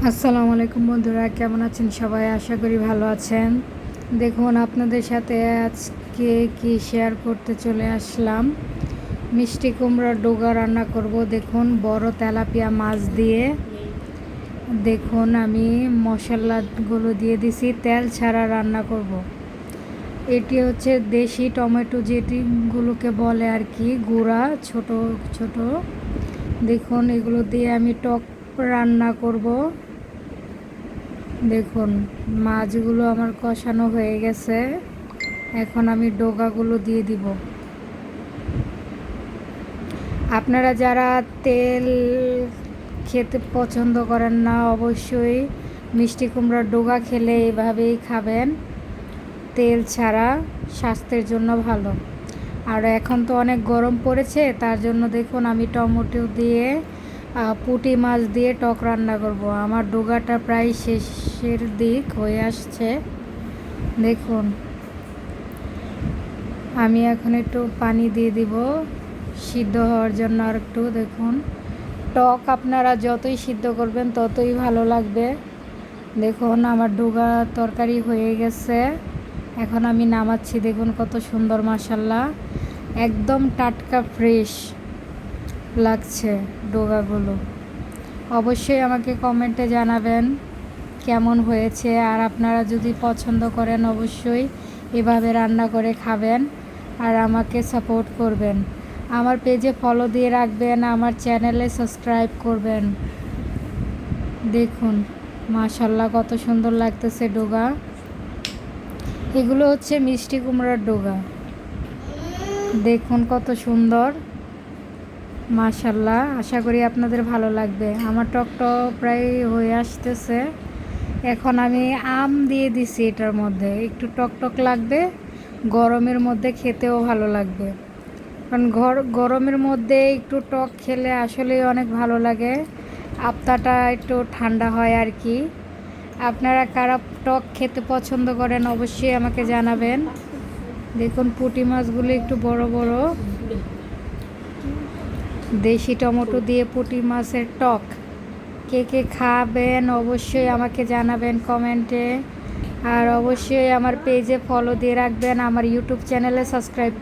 আসসালামু আলাইকুম বন্ধুরা, কেমন আছেন সবাই? আশা করি ভালো আছেন। দেখুন, আপনাদের সাথে আজকে কি শেয়ার করতে চলে আসলাম। মিষ্টি কুমড়ার ডোগা রান্না করব। দেখুন, বড় তেলাপিয়া মাছ দিয়ে। দেখুন, আমি মশলাগুলো দিয়ে দিছি, তেল ছাড়া রান্না করব। এটি হচ্ছে দেশি টমেটো, যেটিগুলোকে বলে আর কি গুঁড়া, ছোট ছোট। দেখুন, এগুলো দিয়ে আমি টক রান্না করব। দেখুন, মাছগুলো আমার কষানো হয়ে গেছে। এখন আমি ডোগাগুলো দিয়ে দিব। আপনারা যারা তেল খেতে পছন্দ করেন না, অবশ্যই মিষ্টি কুমড়ার ডোগা খেলে এভাবেই খাবেন, তেল ছাড়া। স্বাস্থ্যের জন্য ভালো। আর এখন তো অনেক গরম পড়েছে, তার জন্য দেখুন আমি টমেটো দিয়ে পুঁটি মাছ দিয়ে টক রান্না করব। আমার ডোগাটা প্রায় শেষের দিক হয়ে আসছে। দেখুন, আমি এখন একটু পানি দিয়ে দিব সিদ্ধ হওয়ার জন্য আর একটু। দেখুন, টক আপনারা যতই সিদ্ধ করবেন ততই ভালো লাগবে। দেখুন, আমার ডোগা তরকারি হয়ে গেছে। এখন আমি নামাচ্ছি। দেখুন কত সুন্দর, মাশাল্লাহ, একদম টাটকা ফ্রেশ লাগছে ডোগাগুলো। অবশ্যই আমাকে কমেন্টে জানাবেন কেমন হয়েছে। আর আপনারা যদি পছন্দ করেন অবশ্যই এভাবে রান্না করে খাবেন আর আমাকে সাপোর্ট করবেন। আমার পেজে ফলো দিয়ে রাখবেন, আমার চ্যানেলে সাবস্ক্রাইব করবেন। দেখুন, মাশাল্লাহ, কত সুন্দর লাগতেছে ডোগা। এগুলো হচ্ছে মিষ্টি কুমড়ার ডোগা। দেখুন কত সুন্দর, মাশাল্লাহ। আশা করি আপনাদের ভালো লাগবে। আমার টকটা প্রায় হয়ে আসতেছে। এখন আমি আম দিয়ে দিছি এটার মধ্যে, একটু টক টক লাগবে। গরমের মধ্যে খেতেও ভালো লাগবে, কারণ গরমের মধ্যে একটু টক খেলে আসলেই অনেক ভালো লাগে। আত্মাটা একটু ঠান্ডা হয় আর কি। আপনারা কারা টক খেতে পছন্দ করেন অবশ্যই আমাকে জানাবেন। দেখুন, পুঁটি মাছগুলো একটু বড় বড়। দেশি টমেটো দিয়ে পুঁটি মাছের টক কে কে খাবেন অবশ্যই আমাকে জানাবেন কমেন্টে। আর অবশ্যই আমার পেজে ফলো দিয়ে রাখবেন, আমার ইউটিউব চ্যানেলে সাবস্ক্রাইব